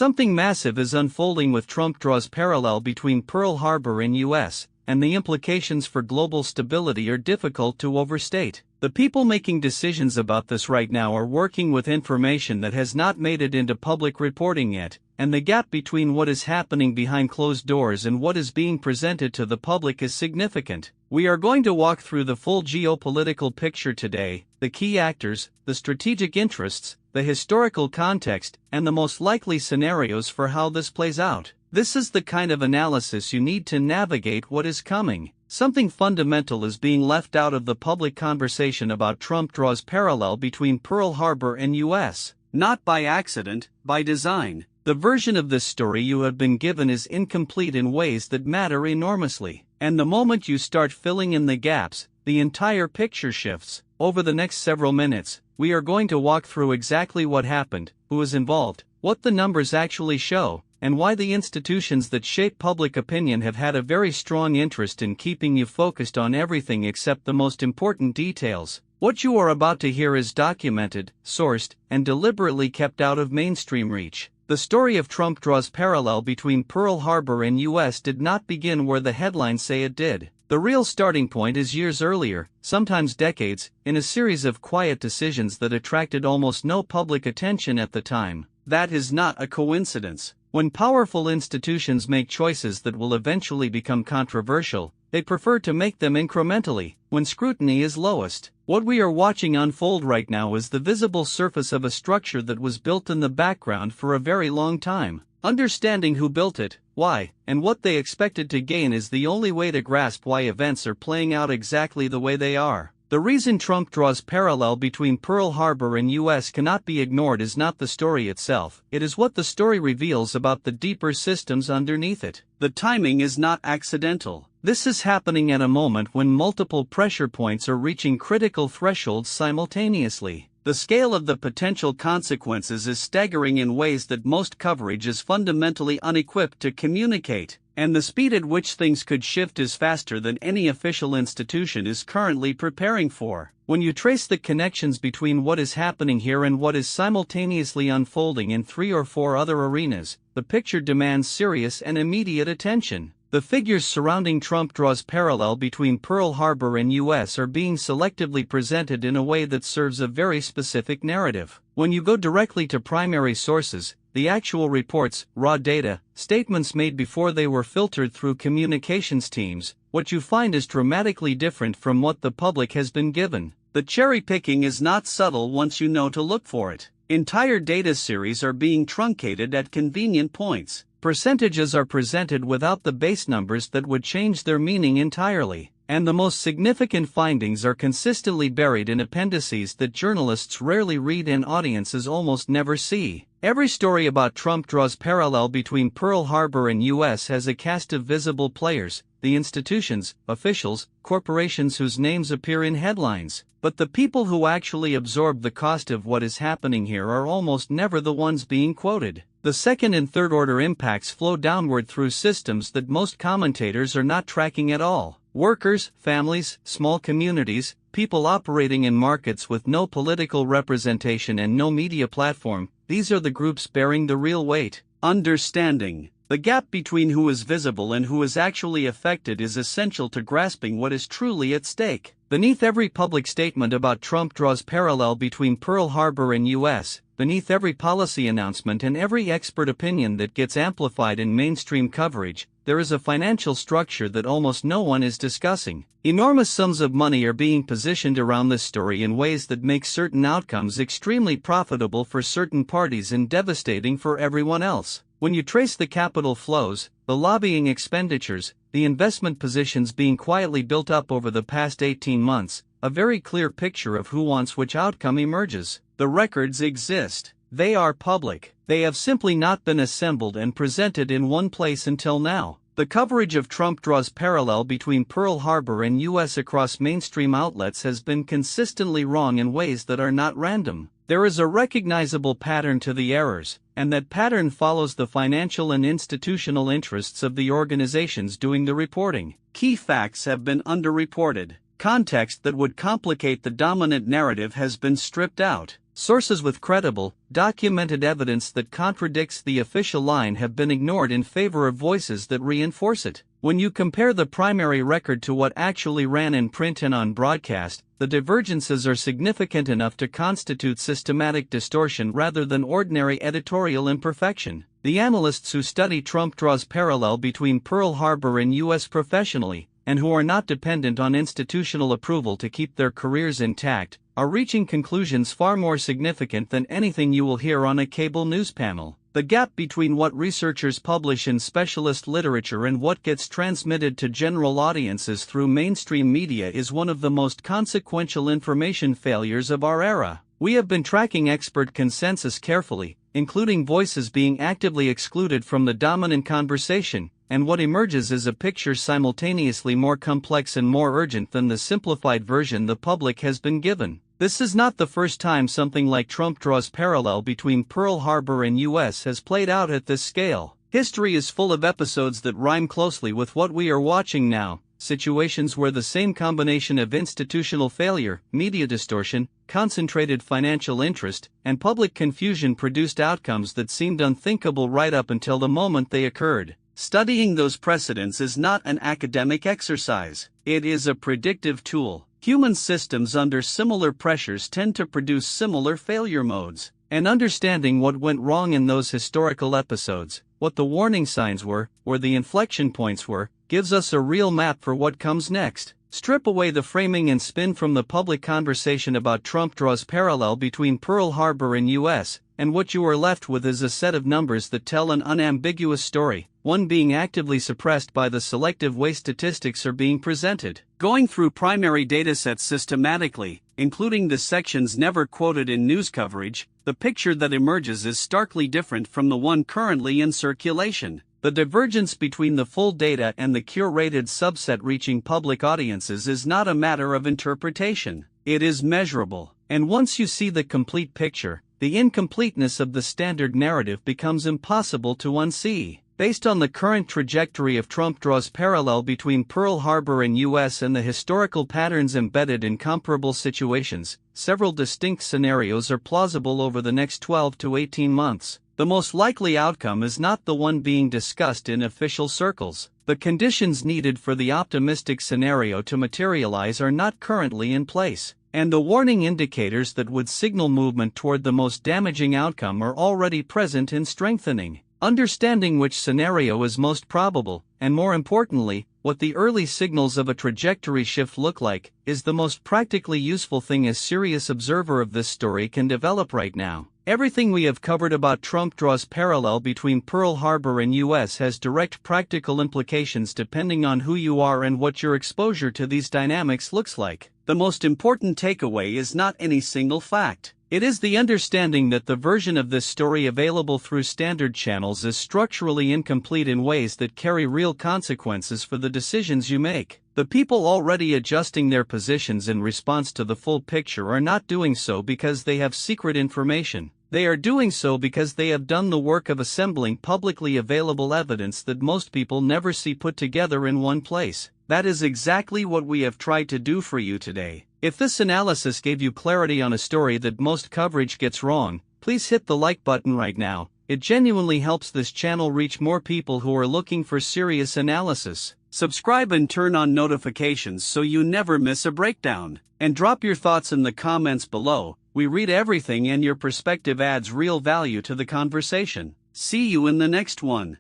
Something massive is unfolding with Trump draws parallel between Pearl Harbor in U.S., and the implications for global stability are difficult to overstate. The people making decisions about this right now are working with information that has not made it into public reporting yet, and the gap between what is happening behind closed doors and what is being presented to the public is significant. We are going to walk through the full geopolitical picture today, the key actors, the strategic interests, the historical context, and the most likely scenarios for how this plays out. This is the kind of analysis you need to navigate what is coming. Something fundamental is being left out of the public conversation about Trump draws parallel between Pearl Harbor and U.S. Not by accident, by design. The version of this story you have been given is incomplete in ways that matter enormously. And the moment you start filling in the gaps, the entire picture shifts. Over the next several minutes, we are going to walk through exactly what happened, who was involved, what the numbers actually show, and why the institutions that shape public opinion have had a very strong interest in keeping you focused on everything except the most important details. What you are about to hear is documented, sourced, and deliberately kept out of mainstream reach. The story of Trump draws parallel between Pearl Harbor and U.S. did not begin where the headlines say it did. The real starting point is years earlier, sometimes decades, in a series of quiet decisions that attracted almost no public attention at the time. That is not a coincidence. When powerful institutions make choices that will eventually become controversial, they prefer to make them incrementally, when scrutiny is lowest. What we are watching unfold right now is the visible surface of a structure that was built in the background for a very long time. Understanding who built it, why, and what they expected to gain is the only way to grasp why events are playing out exactly the way they are. The reason Trump draws parallel between Pearl Harbor and U.S. cannot be ignored is not the story itself, it is what the story reveals about the deeper systems underneath it. The timing is not accidental. This is happening at a moment when multiple pressure points are reaching critical thresholds simultaneously. The scale of the potential consequences is staggering in ways that most coverage is fundamentally unequipped to communicate, and the speed at which things could shift is faster than any official institution is currently preparing for. When you trace the connections between what is happening here and what is simultaneously unfolding in 3 or 4 other arenas, the picture demands serious and immediate attention. The figures surrounding Trump draws parallel between Pearl Harbor and U.S. are being selectively presented in a way that serves a very specific narrative. When you go directly to primary sources, the actual reports, raw data, statements made before they were filtered through communications teams, what you find is dramatically different from what the public has been given. The cherry picking is not subtle once you know to look for it. Entire data series are being truncated at convenient points. Percentages are presented without the base numbers that would change their meaning entirely, and the most significant findings are consistently buried in appendices that journalists rarely read and audiences almost never see. Every story about Trump draws parallel between Pearl Harbor and U.S. has a cast of visible players, the institutions, officials, corporations whose names appear in headlines. But the people who actually absorb the cost of what is happening here are almost never the ones being quoted. The second and third order impacts flow downward through systems that most commentators are not tracking at all. Workers, families, small communities, people operating in markets with no political representation and no media platform, these are the groups bearing the real weight. Understanding the gap between who is visible and who is actually affected is essential to grasping what is truly at stake. Beneath every public statement about Trump draws parallel between Pearl Harbor and U.S., beneath every policy announcement and every expert opinion that gets amplified in mainstream coverage, there is a financial structure that almost no one is discussing. Enormous sums of money are being positioned around this story in ways that make certain outcomes extremely profitable for certain parties and devastating for everyone else. When you trace the capital flows, the lobbying expenditures, the investment positions being quietly built up over the past 18 months, a very clear picture of who wants which outcome emerges. The records exist. They are public. They have simply not been assembled and presented in one place until now. The coverage of Trump draws parallel between Pearl Harbor and U.S. across mainstream outlets has been consistently wrong in ways that are not random. There is a recognizable pattern to the errors, and that pattern follows the financial and institutional interests of the organizations doing the reporting. Key facts have been underreported. context that would complicate the dominant narrative has been stripped out. Sources with credible, documented evidence that contradicts the official line have been ignored in favor of voices that reinforce it. When you compare the primary record to what actually ran in print and on broadcast, the divergences are significant enough to constitute systematic distortion rather than ordinary editorial imperfection. The analysts who study Trump draws parallel between Pearl Harbor and U.S. professionally, and who are not dependent on institutional approval to keep their careers intact, are reaching conclusions far more significant than anything you will hear on a cable news panel. The gap between what researchers publish in specialist literature and what gets transmitted to general audiences through mainstream media is one of the most consequential information failures of our era. We have been tracking expert consensus carefully, including voices being actively excluded from the dominant conversation, and what emerges is a picture simultaneously more complex and more urgent than the simplified version the public has been given. This is not the first time something like Trump draws parallel between Pearl Harbor and U.S. has played out at this scale. History is full of episodes that rhyme closely with what we are watching now, situations where the same combination of institutional failure, media distortion, concentrated financial interest, and public confusion produced outcomes that seemed unthinkable right up until the moment they occurred. Studying those precedents is not an academic exercise, it is a predictive tool. Human systems under similar pressures tend to produce similar failure modes, and understanding what went wrong in those historical episodes, what the warning signs were, where the inflection points were, gives us a real map for what comes next. Strip away the framing and spin from the public conversation about Trump draws parallel between Pearl Harbor and U.S., and what you are left with is a set of numbers that tell an unambiguous story, one being actively suppressed by the selective way statistics are being presented. Going through primary datasets systematically, including the sections never quoted in news coverage, the picture that emerges is starkly different from the one currently in circulation. The divergence between the full data and the curated subset reaching public audiences is not a matter of interpretation. It is measurable, and once you see the complete picture, the incompleteness of the standard narrative becomes impossible to unsee. Based on the current trajectory of Trump draws parallel between Pearl Harbor and U.S. and the historical patterns embedded in comparable situations, several distinct scenarios are plausible over the next 12 to 18 months. The most likely outcome is not the one being discussed in official circles. The conditions needed for the optimistic scenario to materialize are not currently in place, and the warning indicators that would signal movement toward the most damaging outcome are already present and strengthening. Understanding which scenario is most probable, and more importantly, what the early signals of a trajectory shift look like, is the most practically useful thing a serious observer of this story can develop right now. Everything we have covered about Trump draws parallel between Pearl Harbor and U.S. has direct practical implications depending on who you are and what your exposure to these dynamics looks like. The most important takeaway is not any single fact. It is the understanding that the version of this story available through standard channels is structurally incomplete in ways that carry real consequences for the decisions you make. The people already adjusting their positions in response to the full picture are not doing so because they have secret information. They are doing so because they have done the work of assembling publicly available evidence that most people never see put together in one place. That is exactly what we have tried to do for you today. If this analysis gave you clarity on a story that most coverage gets wrong, please hit the like button right now. It genuinely helps this channel reach more people who are looking for serious analysis. Subscribe and turn on notifications so you never miss a breakdown. And drop your thoughts in the comments below. We read everything and your perspective adds real value to the conversation. See you in the next one.